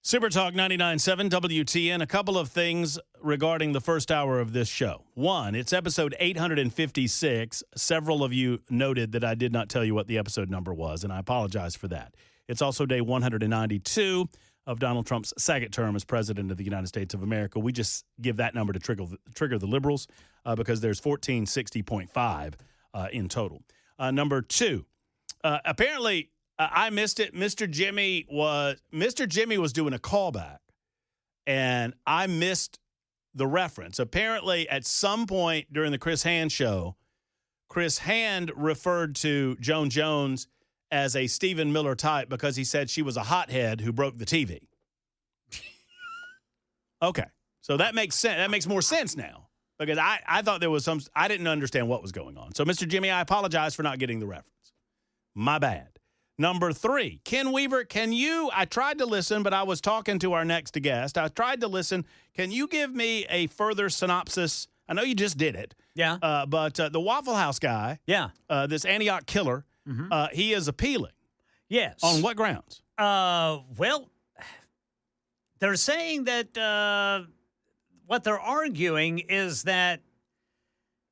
Super Talk 99.7 WTN. A couple of things regarding the first hour of this show. One, it's episode 856. Several of you noted that I did not tell you what the episode number was, and I apologize for that. It's also day 192 of Donald Trump's second term as president of the United States of America. We just give that number to trigger the liberals because there's 1460.5 in total. Number two, apparently I missed it. Mr. Jimmy was doing a callback, and I missed the reference. Apparently, at some point during the Chris Hand show, Chris Hand referred to Joan Jones as a Stephen Miller type because he said she was a hothead who broke the TV. Okay, so that makes sense. That makes more sense now because I thought there was I didn't understand what was going on. So, Mr. Jimmy, I apologize for not getting the reference. My bad. Number three, Ken Weaver, I tried to listen, but I was talking to our next guest. I tried to listen. Can you give me a further synopsis? I know you just did it. Yeah. But the Waffle House guy, this Antioch killer, he is appealing. Yes. On what grounds? Well, they're saying that what they're arguing is that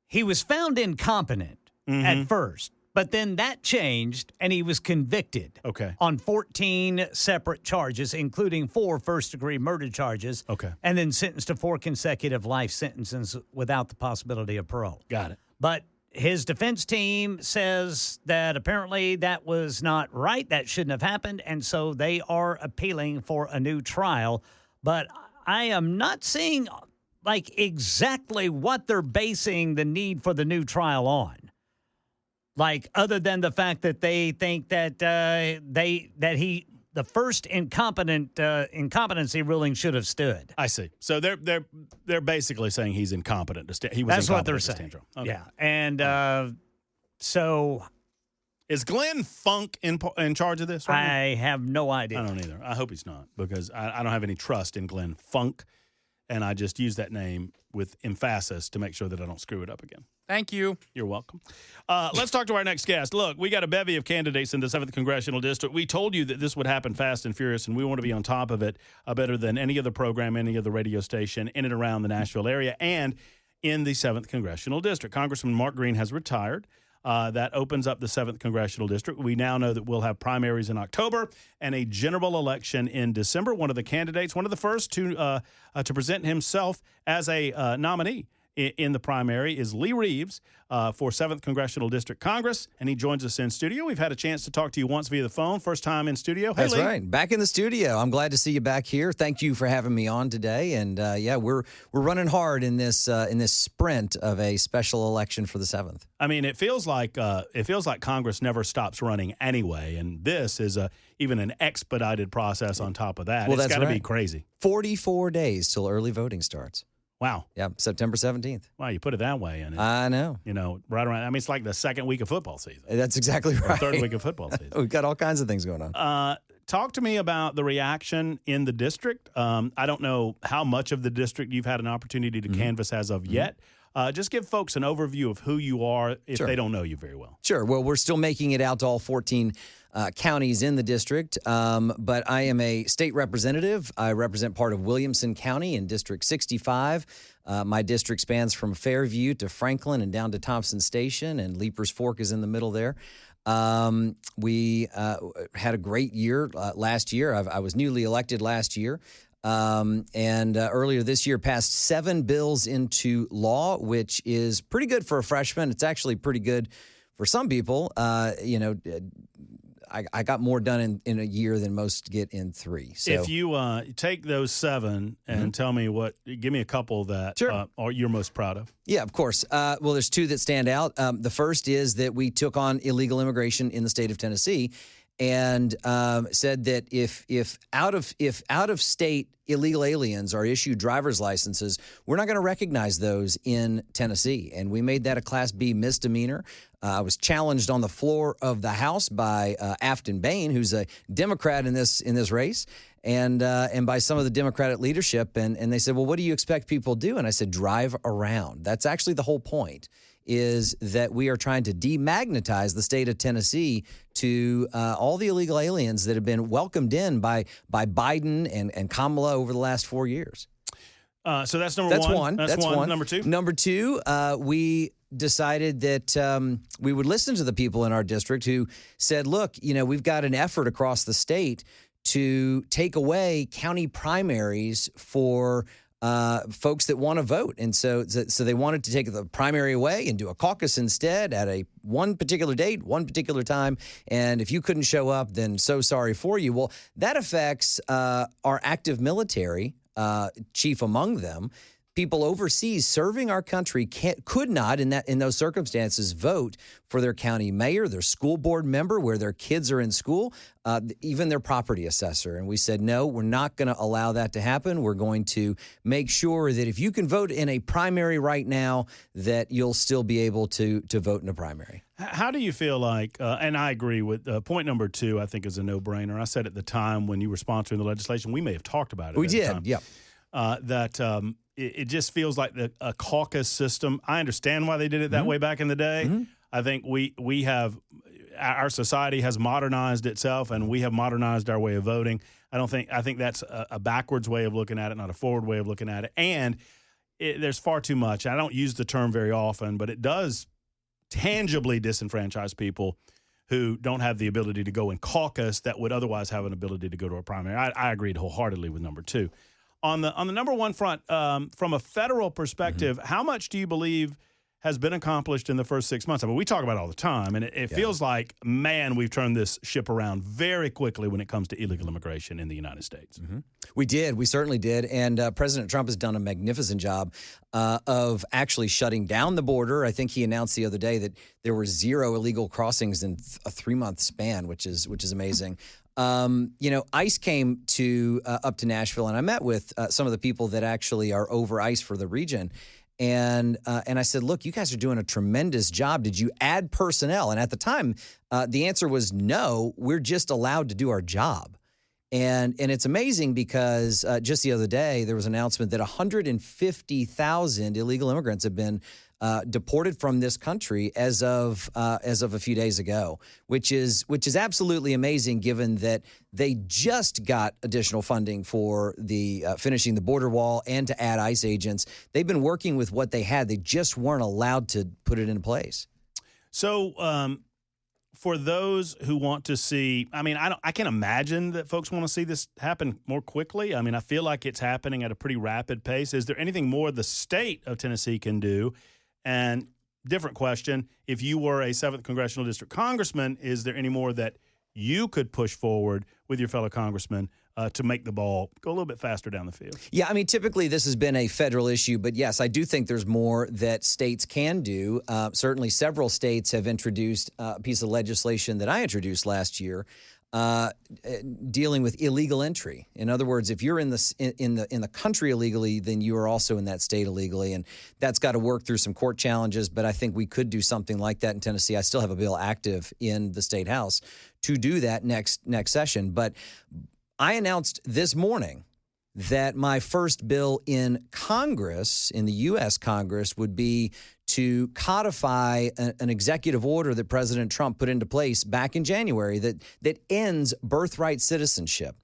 he was found incompetent at first. But then that changed, and he was convicted on 14 separate charges, including 4 first-degree murder charges, and then sentenced to 4 consecutive life sentences without the possibility of parole. Got it. But his defense team says that apparently that was not right. That shouldn't have happened, and so they are appealing for a new trial. But I am not seeing, exactly what they're basing the need for the new trial on. Other than the fact that they think that the first incompetency ruling should have stood. I see. So they're basically saying he's incompetent to stand. He was. That's what they're saying. Okay. Yeah, and so is Glenn Funk in charge of this? Right I have no idea. I don't either. I hope he's not because I don't have any trust in Glenn Funk, and I just use that name with emphasis to make sure that I don't screw it up again. Thank you. You're welcome. Let's talk to our next guest. Look, we got a bevy of candidates in the 7th Congressional District. We told you that this would happen fast and furious, and we want to be on top of it better than any other program, any other radio station in and around the Nashville area and in the 7th Congressional District. Congressman Mark Green has retired. That opens up the 7th Congressional District. We now know that we'll have primaries in October and a general election in December. One of the candidates, one of the first to present himself as a nominee in the primary is Lee Reeves for 7th Congressional District Congress, and he joins us in studio. We've had a chance to talk to you once via the phone, first time in studio. Hey, That's Lee. right. Back in the studio. I'm glad to see you back here. Thank you for having me on today. And we're running hard in this sprint of a special election for the 7th. I mean, it feels like Congress never stops running anyway, and this is even an expedited process on top of that. Well, it's got to be crazy. 44 days till early voting starts. Wow. Yeah, September 17th. Wow, you put it that way. And I know. Right around, I mean, it's like the second week of football season. That's exactly right. Or third week of football season. We've got all kinds of things going on. Talk to me about the reaction in the district. I don't know how much of the district you've had an opportunity to canvass as of yet. Just give folks an overview of who you are if they don't know you very well. Sure. Well, we're still making it out to all 14 counties in the district, but I am a state representative. I represent part of Williamson County in District 65. My district spans from Fairview to Franklin and down to Thompson Station, and Leapers Fork is in the middle there. We had a great year last year. I was newly elected last year. And earlier this year passed 7 bills into law, which is pretty good for a freshman. It's actually pretty good for some people. I got more done in a year than most get in 3. So if you take those 7 and tell me give me a couple that you're most proud of. Yeah, of course. Well, there's 2 that stand out. The first is that we took on illegal immigration in the state of Tennessee, and said that if out of state illegal aliens are issued driver's licenses, we're not going to recognize those in Tennessee. And we made that a Class B misdemeanor. I was challenged on the floor of the House by Afton Bain, who's a Democrat in this race, and by some of the Democratic leadership. And they said, well, what do you expect people to do? And I said, drive around. That's actually the whole point, is that we are trying to demagnetize the state of Tennessee to all the illegal aliens that have been welcomed in by Biden and Kamala over the last 4 years. So that's number one. That's one. Number two? Number two, we decided that we would listen to the people in our district who said, look, we've got an effort across the state to take away county primaries for folks that want to vote. And so they wanted to take the primary away and do a caucus instead at one particular date, one particular time. And if you couldn't show up, then so sorry for you. Well, that affects our active military, chief among them. People overseas serving our country could not, in those circumstances, vote for their county mayor, their school board member, where their kids are in school, even their property assessor. And we said, no, we're not going to allow that to happen. We're going to make sure that if you can vote in a primary right now, that you'll still be able to vote in a primary. How do you feel like, and I agree with point number two, I think is a no-brainer. I said at the time when you were sponsoring the legislation, we may have talked about it. We at the did, time, yeah. It just feels like a caucus system. I understand why they did it that way back in the day. Mm-hmm. I think we have our society has modernized itself, and we have modernized our way of voting. I think that's a backwards way of looking at it, not a forward way of looking at it. And there's far too much. I don't use the term very often, but it does tangibly disenfranchise people who don't have the ability to go and caucus that would otherwise have an ability to go to a primary. I agreed wholeheartedly with number two. On the number one front, from a federal perspective, how much do you believe has been accomplished in the first 6 months? I mean, we talk about it all the time, and it feels like, man, we've turned this ship around very quickly when it comes to illegal immigration in the United States. Mm-hmm. We did. We certainly did. And President Trump has done a magnificent job of actually shutting down the border. I think he announced the other day that there were 0 illegal crossings in a 3-month span, which is amazing. ICE came up to Nashville, and I met with some of the people that actually are over ICE for the region. And I said, look, you guys are doing a tremendous job. Did you add personnel? And at the time, the answer was no, we're just allowed to do our job. And it's amazing because just the other day, there was an announcement that 150,000 illegal immigrants have been deported from this country as of a few days ago, which is absolutely amazing, given that they just got additional funding for the finishing the border wall and to add ICE agents. They've been working with what they had. They just weren't allowed to put it in place. So for those who want to see, I mean, I can imagine that folks want to see this happen more quickly. I mean, I feel like it's happening at a pretty rapid pace. Is there anything more the state of Tennessee can do? And different question, if you were a 7th Congressional District congressman, is there any more that you could push forward with your fellow congressmen to make the ball go a little bit faster down the field? Yeah, I mean, typically this has been a federal issue, but yes, I do think there's more that states can do. Certainly several states have introduced a piece of legislation that I introduced last year, dealing with illegal entry. In other words, if you're in the country illegally, then you are also in that state illegally, and that's got to work through some court challenges. But I think we could do something like that in Tennessee. I still have a bill active in the state house to do that next session. But I announced this morning that my first bill in Congress, in the U.S. Congress, would be to codify an executive order that President Trump put into place back in January that ends birthright citizenship.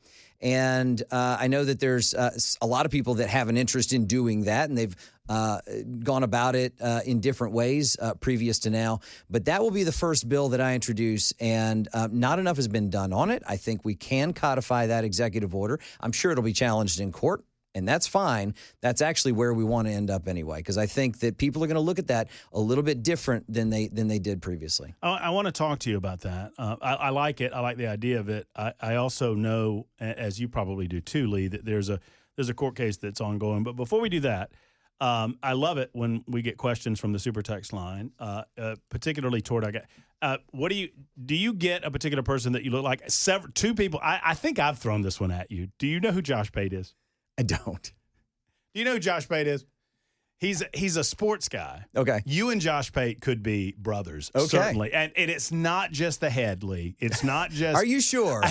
And I know that there's a lot of people that have an interest in doing that, and they've gone about it in different ways previous to now. But that will be the first bill that I introduce, and not enough has been done on it. I think we can codify that executive order. I'm sure it'll be challenged in court, and that's fine. That's actually where we want to end up anyway, because I think that people are going to look at that a little bit different than they did previously. I want to talk to you about that. I like it. I like the idea of it. I also know, as you probably do too, Lee, that there's a court case that's ongoing. But before we do that, I love it when we get questions from the super text line, particularly toward I get. What do you get a particular person that you look like? Two people. I think I've thrown this one at you. Do you know who Josh Pate is? I don't. Do you know who Josh Pate is? He's a sports guy. Okay. You and Josh Pate could be brothers, okay. Certainly. And it's not just the head, Lee. It's not just. Are you sure?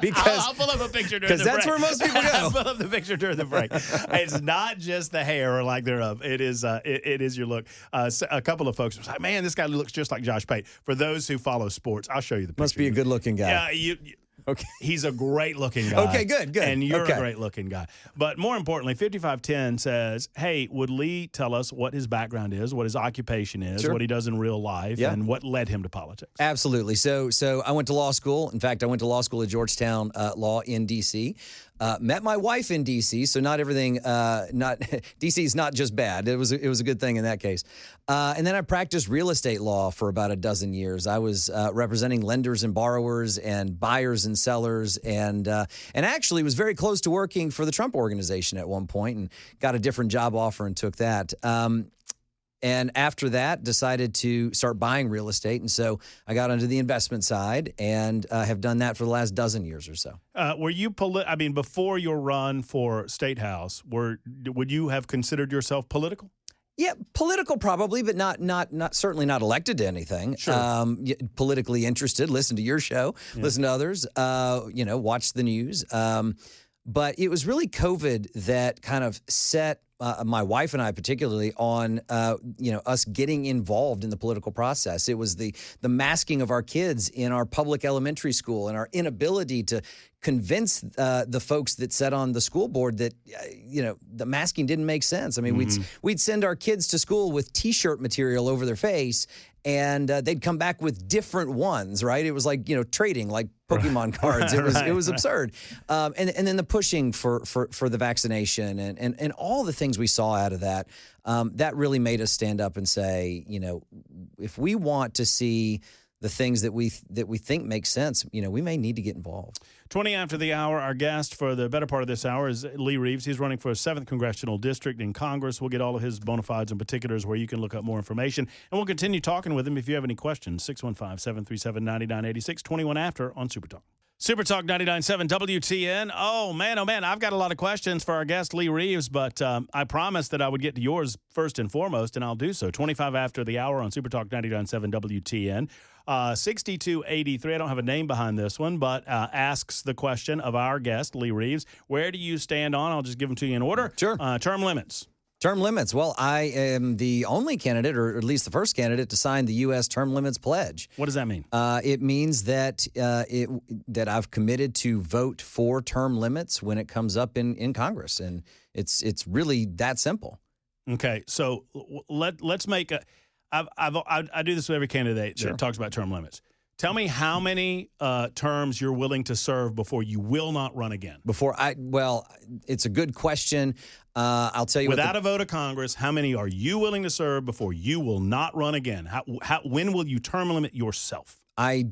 because I'll pull up a picture during the break. because that's where most people go. I'll pull up the picture during the break. It's not just the hair or like thereof. It is your look. A couple of folks were like, man, this guy looks just like Josh Pate. For those who follow sports, I'll show you the picture. Must be a good-looking guy. Yeah, Okay. He's a great-looking guy. Okay, good. And you're Okay. a great-looking guy. But more importantly, 5510 says, hey, would Lee tell us what his background is, what his occupation is, Sure. what he does in real life, Yeah. and what led him to politics? Absolutely. So I went to law school. In fact, I went to law school at Georgetown Law in D.C. Met my wife in D.C. So not everything. Not D.C. is not just bad. It was a good thing in that case. And then I practiced real estate law for about a dozen years. I was representing lenders and borrowers and buyers and sellers, and actually was very close to working for the Trump Organization at one point, and got a different job offer and took that. And after that, decided to start buying real estate. And so I got onto the investment side and have done that for the last dozen years or so. Were you before your run for State House, would you have considered yourself political? Yeah, political probably, but not certainly not elected to anything. Sure. Politically interested, listen to your show, listen to others, watch the news. But it was really COVID that kind of set my wife and I particularly on, us getting involved in the political process. It was the masking of our kids in our public elementary school and our inability to convince the folks that sat on the school board that, the masking didn't make sense. I mean, we'd send our kids to school with T-shirt material over their face, and they'd come back with different ones, right? It was like, trading, like Pokemon cards. It was absurd. And then the pushing for the vaccination and all the things we saw out of that, that really made us stand up and say, if we want to see the things that we think make sense, we may need to get involved. 20 after the hour, our guest for the better part of this hour is Lee Reeves. He's running for a 7th Congressional District in Congress. We'll get all of his bona fides and particulars where you can look up more information. And we'll continue talking with him if you have any questions. 615-737-9986, 21 after on Super Talk. Super Talk 99.7 WTN. Oh, man, I've got a lot of questions for our guest, Lee Reeves, but I promised that I would get to yours first and foremost, and I'll do so. 25 after the hour on Super Talk 99.7 WTN. 6283, I don't have a name behind this one, but asks the question of our guest, Lee Reeves, where do you stand on, I'll just give them to you in order, Sure. Term limits. Term limits. Well, I am the only candidate, or at least the first candidate, to sign the U.S. Term Limits Pledge. What does that mean? It means that that I've committed to vote for term limits when it comes up in Congress, and it's really that simple. Okay, so let's make a. I do this with every candidate Sure. that talks about term limits. Tell me how many terms you're willing to serve before you will not run again. It's a good question. I'll tell you. Without a vote of Congress, how many are you willing to serve before you will not run again? When will you term limit yourself? I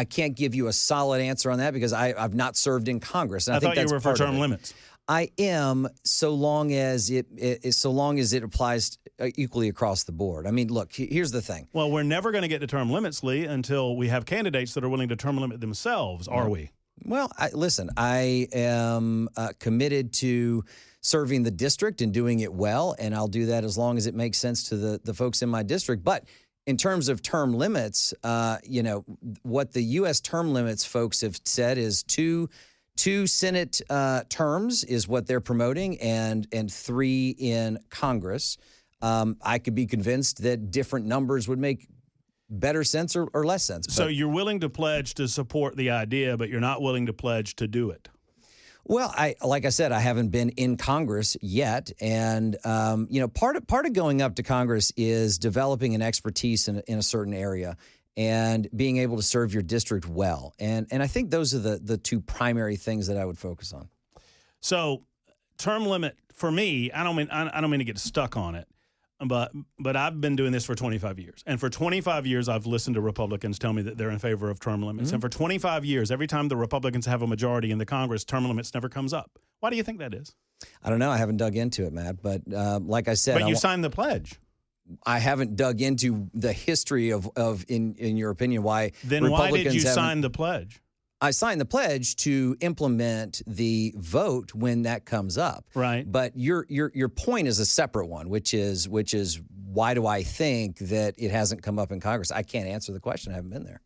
can't give you a solid answer on that because I've not served in Congress. And I think thought you that's were for part of term it. limits. I am, so long as it applies equally across the board. I mean, look, here's the thing. Well, we're never going to get to term limits, Lee, until we have candidates that are willing to term limit themselves, are we? Well, listen, I am committed to serving the district and doing it well, and I'll do that as long as it makes sense to the folks in my district. But in terms of term limits, what the U.S. term limits folks have said is two Senate terms is what they're promoting, and 3 in Congress. I could be convinced that different numbers would make better sense or less sense. So you're willing to pledge to support the idea, but you're not willing to pledge to do it. Well, like I said, I haven't been in Congress yet, and part of going up to Congress is developing an expertise in a certain area and being able to serve your district well, and I think those are the two primary things that I would focus on. So, term limit for me, I don't mean to get stuck on it, but I've been doing this for 25 years, and for 25 years I've listened to Republicans tell me that they're in favor of term limits, and for 25 years, every time the Republicans have a majority in the Congress, term limits never comes up. Why do you think that is? I don't know. I haven't dug into it, Matt, but like I said, but you signed the pledge. I haven't dug into the history of in your opinion, why then Republicans why did you sign the pledge? I signed the pledge to implement the vote when that comes up. Right. But your point is a separate one, which is why do I think that it hasn't come up in Congress? I can't answer the question. I haven't been there.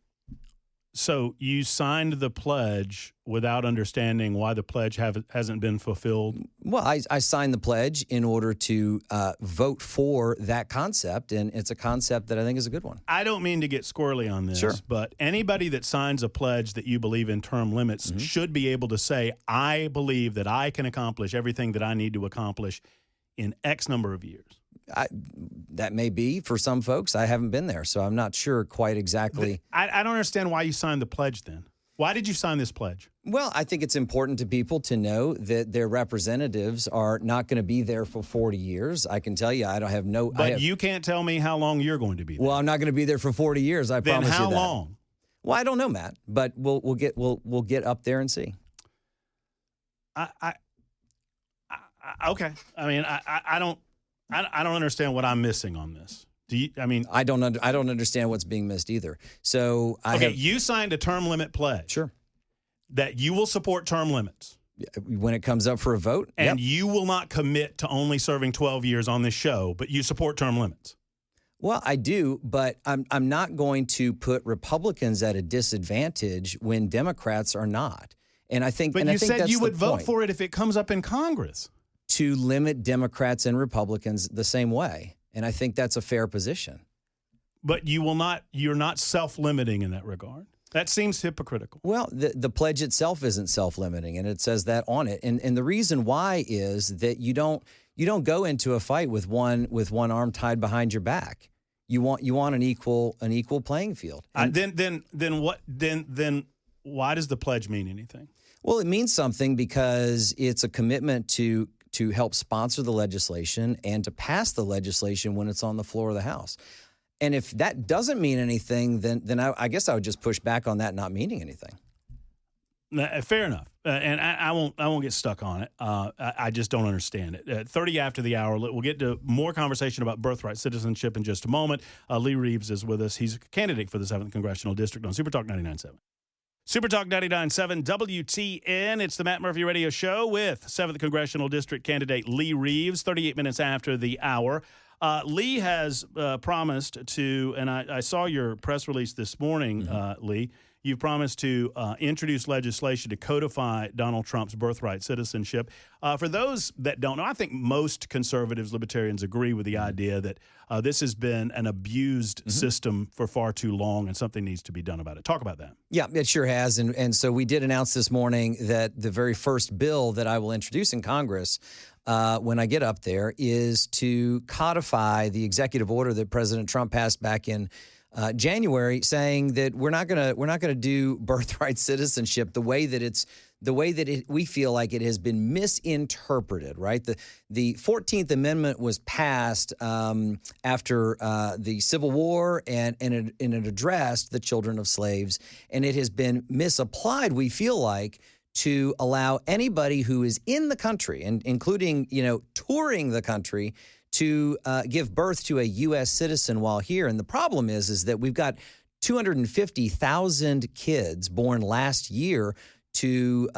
So you signed the pledge without understanding why the pledge hasn't been fulfilled? Well, I signed the pledge in order to vote for that concept, and it's a concept that I think is a good one. I don't mean to get squirrely on this, Sure. but anybody that signs a pledge that you believe in term limits should be able to say, I believe that I can accomplish everything that I need to accomplish in X number of years. That may be for some folks. I haven't been there, so I'm not sure quite exactly. I don't understand why you signed the pledge then. Why did you sign this pledge? Well, I think it's important to people to know that their representatives are not going to be there for 40 years. I can tell you, I don't have no. But you can't tell me how long you're going to be there. Well, I'm not going to be there for 40 years. I then promise you that. how long? Well, I don't know, Matt, but we'll get up there and see. Okay. I mean, I don't understand what I'm missing on this. Do you? I mean, I don't understand what's being missed either. So you signed a term limit pledge. Sure. That you will support term limits when it comes up for a vote, and you will not commit to only serving 12 years on this show, but you support term limits. Well, I do, but I'm not going to put Republicans at a disadvantage when Democrats are not. And I think, but you said you would vote for it if it comes up in Congress. To limit Democrats and Republicans the same way. And I think that's a fair position. But you're not self-limiting in that regard. That seems hypocritical. Well, the pledge itself isn't self-limiting, and it says that on it. And the reason why is that you don't go into a fight with one arm tied behind your back. You want an equal playing field. Then why does the pledge mean anything? Well, it means something because it's a commitment to help sponsor the legislation and to pass the legislation when it's on the floor of the House. And if that doesn't mean anything, then I guess I would just push back on that not meaning anything. Fair enough. And I won't get stuck on it. I just don't understand it. 30 after the hour, we'll get to more conversation about birthright citizenship in just a moment. Lee Reeves is with us. He's a candidate for the 7th Congressional District on Super Talk 99.7. Super Talk 99.7 WTN. It's the Matt Murphy Radio Show with 7th Congressional District candidate Lee Reeves, 38 minutes after the hour. Lee has promised to, and I saw your press release this morning, Lee, you've promised to introduce legislation to codify Donald Trump's birthright citizenship. For those that don't know, I think most conservatives, libertarians agree with the idea that this has been an abused system for far too long and something needs to be done about it. Talk about that. Yeah, it sure has. And so we did announce this morning that the very first bill that I will introduce in Congress when I get up there is to codify the executive order that President Trump passed back in January, saying that we're not gonna do birthright citizenship the way that we feel like it has been misinterpreted. Right, the 14th Amendment was passed after the Civil War, and it addressed the children of slaves, and it has been misapplied. We feel like, to allow anybody who is in the country, and including touring the country, to give birth to a U.S. citizen while here. And the problem is that we've got 250,000 kids born last year to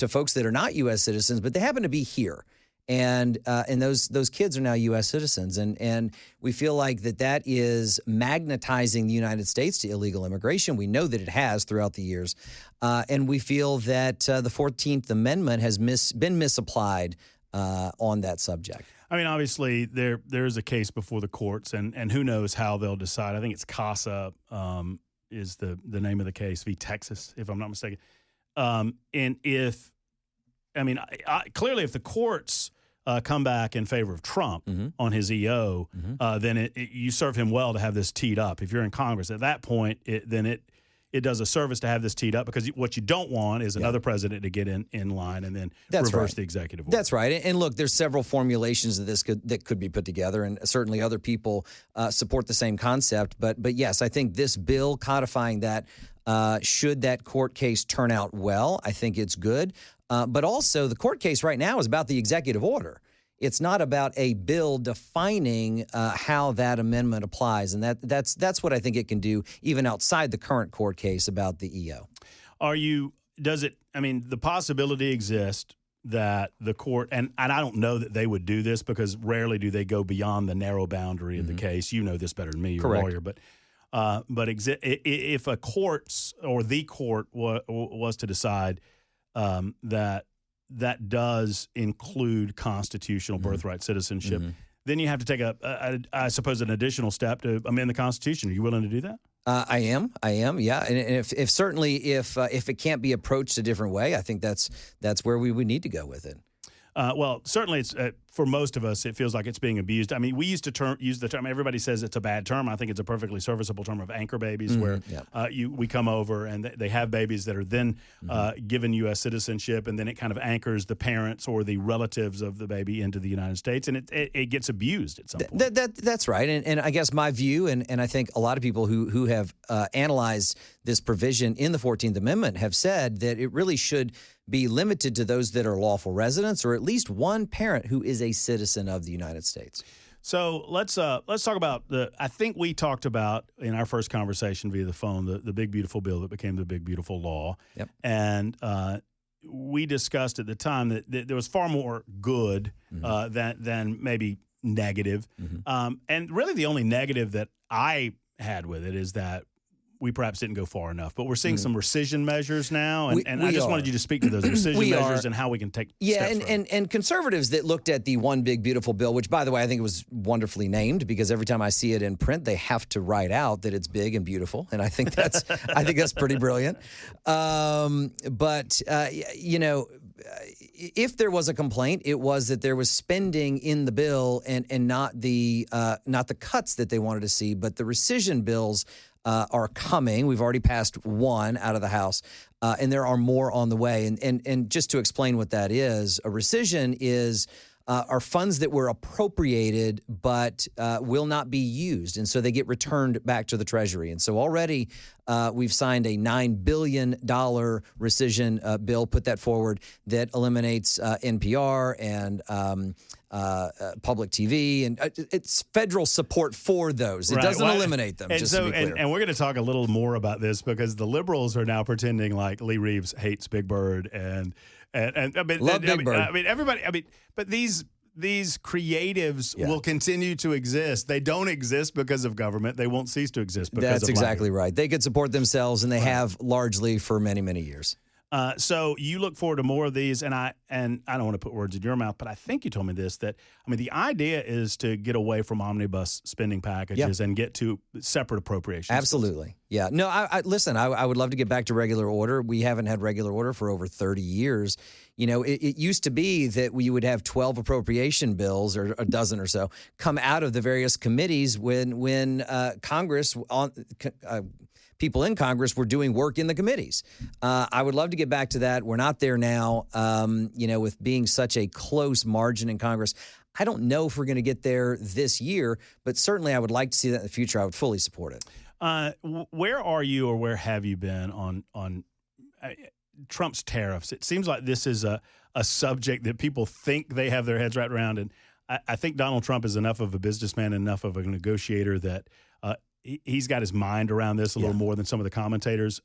folks that are not U.S. citizens, but they happen to be here. And those kids are now U.S. citizens. And we feel like that is magnetizing the United States to illegal immigration. We know that it has throughout the years. And we feel that the 14th Amendment has been misapplied on that subject. I mean, obviously, there is a case before the courts, and who knows how they'll decide. I think it's CASA is the name of the case, v. Texas, if I'm not mistaken. And clearly, if the courts come back in favor of Trump on his EO, then you serve him well to have this teed up. If you're in Congress at that point, it does a service to have this teed up, because what you don't want is another president to get in line and then reverse the executive order. That's right. And look, there's several formulations of this that could be put together, and certainly other people support the same concept. But yes, I think this bill codifying that, should that court case turn out well, I think it's good. But also, the court case right now is about the executive order. It's not about a bill defining how that amendment applies, and that's what I think it can do, even outside the current court case about the EO. The possibility exists that the court, and I don't know that they would do this, because rarely do they go beyond the narrow boundary of the case. You know this better than me, you're a lawyer, but But if a court or the court was to decide that does include constitutional birthright citizenship, then you have to take I suppose, an additional step to amend the Constitution. Are you willing to do that? I am. Yeah. And if it can't be approached a different way, I think that's where we would need to go with it. Well, certainly, it's for most of us, it feels like it's being abused. I mean, we used to use the term. Everybody says it's a bad term. I think it's a perfectly serviceable term of anchor babies, where we come over and they have babies that are then given U.S. citizenship, and then it kind of anchors the parents or the relatives of the baby into the United States, and it gets abused at some point. That's right, and I guess my view, and I think a lot of people who have analyzed this provision in the 14th Amendment have said that it really should be limited to those that are lawful residents, or at least one parent who is a citizen of the United States. So let's talk about I think we talked about in our first conversation via the phone the big beautiful bill that became the big beautiful law. Yep. And we discussed at the time that there was far more good than maybe negative. And really the only negative that I had with it is that we perhaps didn't go far enough, but we're seeing some rescission measures now, and I just wanted you to speak to those rescission measures and how we can take steps and conservatives that looked at the one big beautiful bill, which, by the way, I think it was wonderfully named, because every time I see it in print, they have to write out that it's big and beautiful, and I think that's pretty brilliant. But if there was a complaint, it was that there was spending in the bill and not the cuts that they wanted to see, but the rescission bills are coming. We've already passed one out of the House, and there are more on the way. And just to explain what that is, a rescission are funds that were appropriated but will not be used, and so they get returned back to the Treasury. And so already we've signed a $9 billion rescission bill, put that forward, that eliminates NPR and public TV, and it's federal support for those. It doesn't eliminate them, just to be clear. And we're going to talk a little more about this, because the liberals are now pretending like Lee Reeves hates Big Bird and I mean, love Big Bird. I mean, everybody. I mean, but these creatives will continue to exist. They don't exist because of government. They won't cease to exist because That's of exactly life. right. They could support themselves, and they have largely for many, many years. So you look forward to more of these, and I don't want to put words in your mouth, but I think you told me this, that, I mean, the idea is to get away from omnibus spending packages and get to separate appropriations. Absolutely. Yeah. No, listen, I would love to get back to regular order. We haven't had regular order for over 30 years. You know, it used to be that we would have 12 appropriation bills, or a dozen or so, come out of the various committees when Congress people in Congress were doing work in the committees. I would love to get back to that. We're not there now, with being such a close margin in Congress. I don't know if we're going to get there this year, but certainly I would like to see that in the future. I would fully support it. Where are you, or where have you been on Trump's tariffs? It seems like this is a subject that people think they have their heads wrapped around, and I think Donald Trump is enough of a businessman, enough of a negotiator that he's got his mind around this a little more than some of the commentators.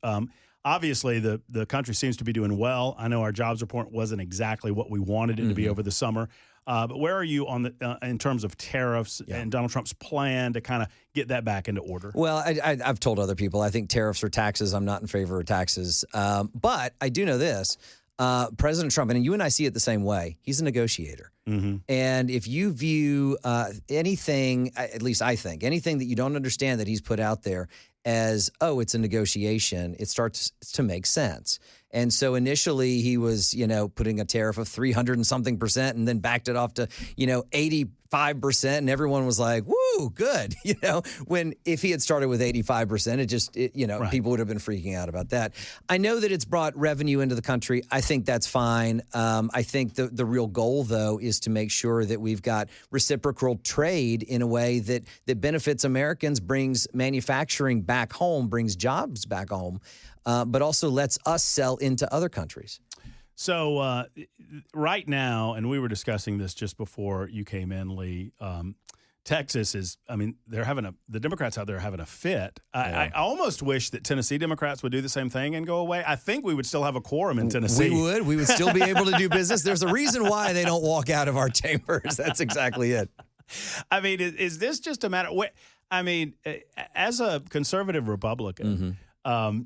Obviously, the country seems to be doing well. I know our jobs report wasn't exactly what we wanted it to be over the summer. But where are you on in terms of tariffs and Donald Trump's plan to kind of get that back into order? Well, I've told other people I think tariffs are taxes. I'm not in favor of taxes. But I do know this. President Trump, and you and I see it the same way, he's a negotiator. And if you view anything, at least I think, anything that you don't understand that he's put out there as, it's a negotiation, it starts to make sense. And so initially he was, putting a tariff of 300 and something percent, and then backed it off to, 85%. And everyone was like, woo, good. When if he had started with 85%, people would have been freaking out about that. I know that it's brought revenue into the country. I think that's fine. I think the real goal, though, is to make sure that we've got reciprocal trade in a way that benefits Americans, brings manufacturing back home, brings jobs back home, but also lets us sell into other countries. So right now, and we were discussing this just before you came in, Lee, Texas is, the Democrats out there are having a fit. I almost wish that Tennessee Democrats would do the same thing and go away. I think we would still have a quorum in Tennessee. We would still be able to do business. There's a reason why they don't walk out of our chambers. That's exactly it. I mean, is this just a matter? I mean, as a conservative Republican, let me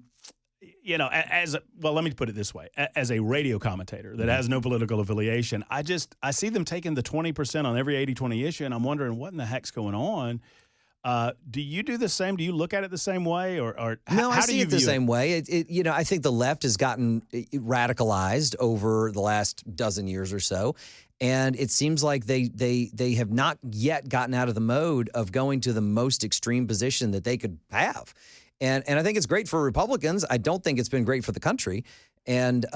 put it this way. As a radio commentator that has no political affiliation, I see them taking the 20% on every 80-20 issue, and I'm wondering what in the heck's going on. Do you do the same? Do you look at it the same way, or no? How I see it the same way. I think the left has gotten radicalized over the last dozen years or so, and it seems like they have not yet gotten out of the mode of going to the most extreme position that they could have. And I think it's great for Republicans. I don't think it's been great for the country. And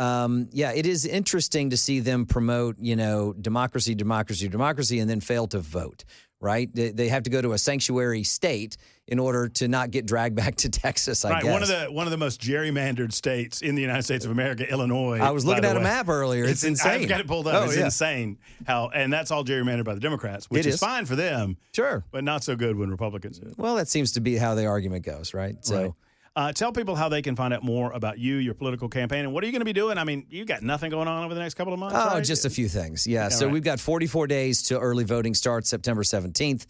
it is interesting to see them promote, democracy, democracy, democracy, and then fail to vote. Right? They have to go to a sanctuary state in order to not get dragged back to Texas, I guess. One of the most gerrymandered states in the United States of America, Illinois. I was looking at a map earlier. It's insane. I've got it pulled up. It's insane and that's all gerrymandered by the Democrats, which is fine for them. Sure. But not so good when Republicans do. Well, that seems to be how the argument goes, right? So. Right. Tell people how they can find out more about you, your political campaign, and what are you going to be doing? I mean, you got nothing going on over the next couple of months, right? Just a few things. Yeah. So we've got 44 days till early voting starts September 17th.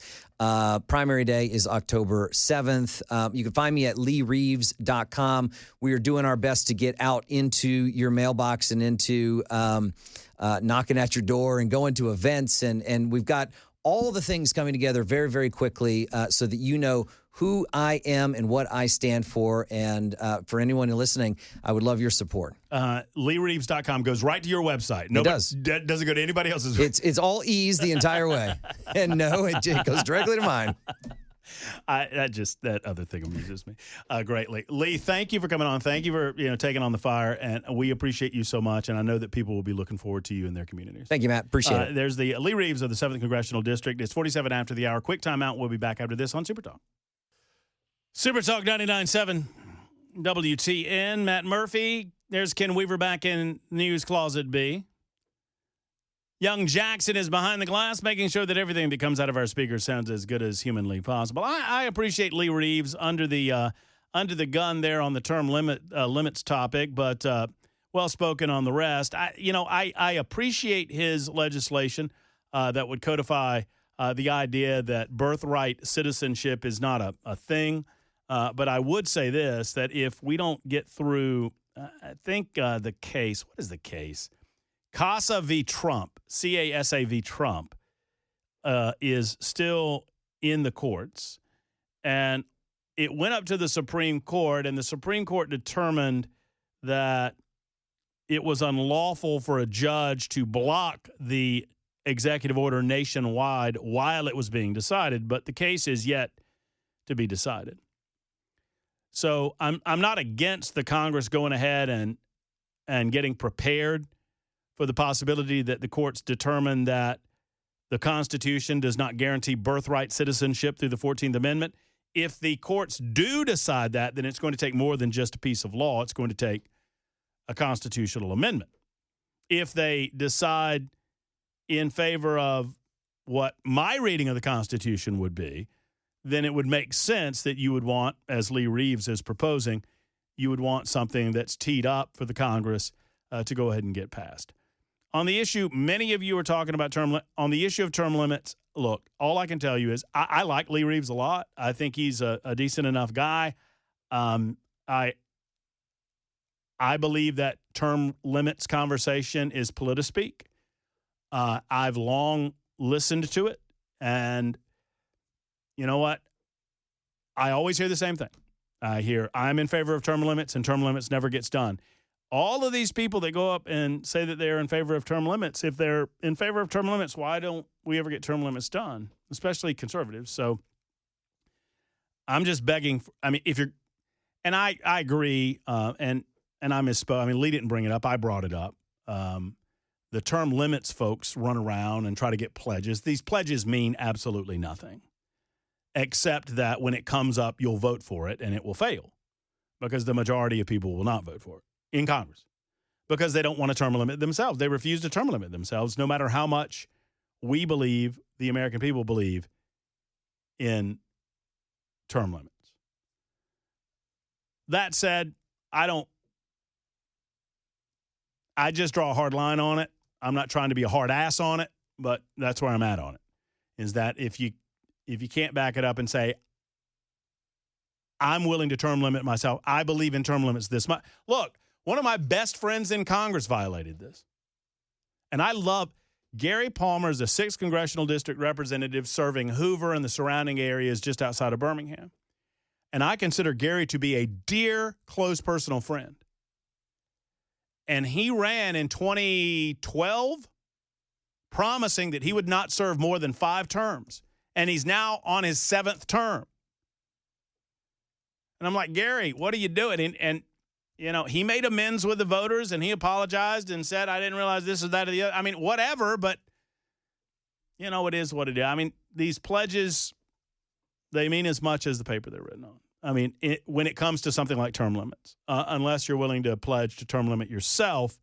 Primary day is October 7th. You can find me at leereeves.com. We are doing our best to get out into your mailbox and into knocking at your door and going to events. And we've got all the things coming together very, very quickly so that you know who I am and what I stand for. And for anyone listening, I would love your support. LeeReeves.com goes right to your website. It does. Doesn't go to anybody else's. It's all E's the entire way. And no, it goes directly to mine. That other thing amuses me greatly. Lee, thank you for coming on. Thank you for taking on the fire, and we appreciate you so much. And I know that people will be looking forward to you in their communities. Thank you, Matt. Appreciate it. There's the Lee Reeves of the 7th Congressional District. It's 47 after the hour. Quick timeout. We'll be back after this on Super Talk. Super Talk 99.7 WTN. Matt Murphy. There's Ken Weaver back in News Closet B. Young Jackson is behind the glass, making sure that everything that comes out of our speakers sounds as good as humanly possible. I appreciate Lee Reeves under the gun there on the term limits topic, but well spoken on the rest. I appreciate his legislation that would codify the idea that birthright citizenship is not a thing. But I would say this: that if we don't get through, I think the case. What is the case? CASA v. Trump, CASA v. Trump, is still in the courts. And it went up to the Supreme Court, and the Supreme Court determined that it was unlawful for a judge to block the executive order nationwide while it was being decided. But the case is yet to be decided. So I'm not against the Congress going ahead and getting prepared for the possibility that the courts determine that the Constitution does not guarantee birthright citizenship through the 14th Amendment. If the courts do decide that, then it's going to take more than just a piece of law. It's going to take a constitutional amendment. If they decide in favor of what my reading of the Constitution would be, then it would make sense that you would want, as Lee Reeves is proposing, you would want something that's teed up for the Congress to go ahead and get passed. On the issue, many of you are talking about on the issue of term limits. Look, all I can tell you is I like Lee Reeves a lot. I think he's a decent enough guy. I believe that term limits conversation is politispeak. I've long listened to it, and you know what? I always hear the same thing. I hear I'm in favor of term limits, and term limits never gets done. All of these people that go up and say that they're in favor of term limits, if they're in favor of term limits, why don't we ever get term limits done, especially conservatives? So I'm just begging. If you're, and I agree, and I misspoke. Lee didn't bring it up. I brought it up. The term limits folks run around and try to get pledges. These pledges mean absolutely nothing, except that when it comes up, you'll vote for it, and it will fail because the majority of people will not vote for it in Congress because they don't want to term limit themselves. They refuse to term limit themselves, no matter how much we believe, the American people believe, in term limits. That said, I just draw a hard line on it. I'm not trying to be a hard ass on it, but that's where I'm at on it, is that if you can't back it up and say, I'm willing to term limit myself. I believe in term limits this much. Look, one of my best friends in Congress violated this. And I love Gary Palmer is a 6th Congressional District representative serving Hoover and the surrounding areas just outside of Birmingham. And I consider Gary to be a dear, close personal friend. And he ran in 2012 promising that he would not serve more than 5 terms. And he's now on his 7th term. And I'm like, Gary, what are you doing? And you know, he made amends with the voters and he apologized and said, I didn't realize this or that or the other. I mean, whatever, but, you know, it is what it is. I mean, these pledges, they mean as much as the paper they're written on. I mean, when it comes to something like term limits, unless you're willing to pledge to term limit yourself,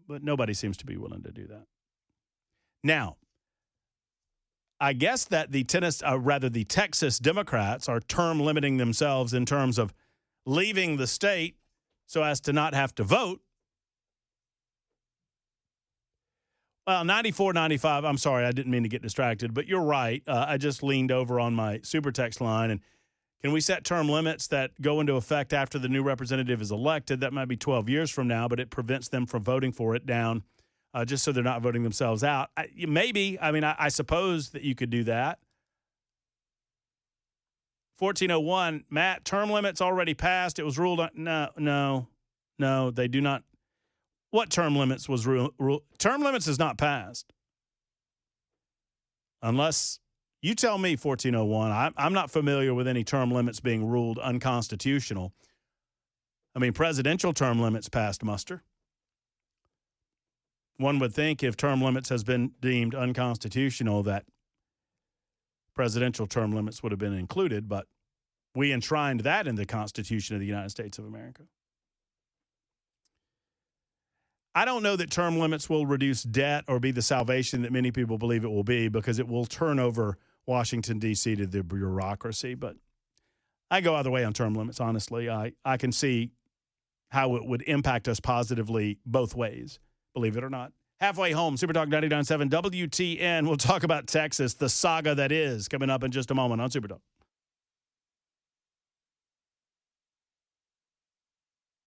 but nobody seems to be willing to do that. Now, I guess that the Texas Democrats are term limiting themselves in terms of leaving the state so as to not have to vote. Well, 94-95, I'm sorry, I didn't mean to get distracted, but you're right. I just leaned over on my super text line. And can we set term limits that go into effect after the new representative is elected? That might be 12 years from now, but it prevents them from voting for it down just so they're not voting themselves out. Maybe. I mean, I suppose that you could do that. 1401, Matt, term limits already passed. It was ruled on. No, they do not. What term limits was ruled? Term limits is not passed. Unless you tell me, 1401. I'm not familiar with any term limits being ruled unconstitutional. I mean, presidential term limits passed muster. One would think if term limits has been deemed unconstitutional that presidential term limits would have been included, but we enshrined that in the Constitution of the United States of America. I don't know that term limits will reduce debt or be the salvation that many people believe it will be, because it will turn over Washington, D.C. to the bureaucracy. But I go either way on term limits, honestly. I can see how it would impact us positively both ways, believe it or not. Halfway home, Super Talk 99.7 WTN. We'll talk about Texas, the saga that is, coming up in just a moment on Super Talk.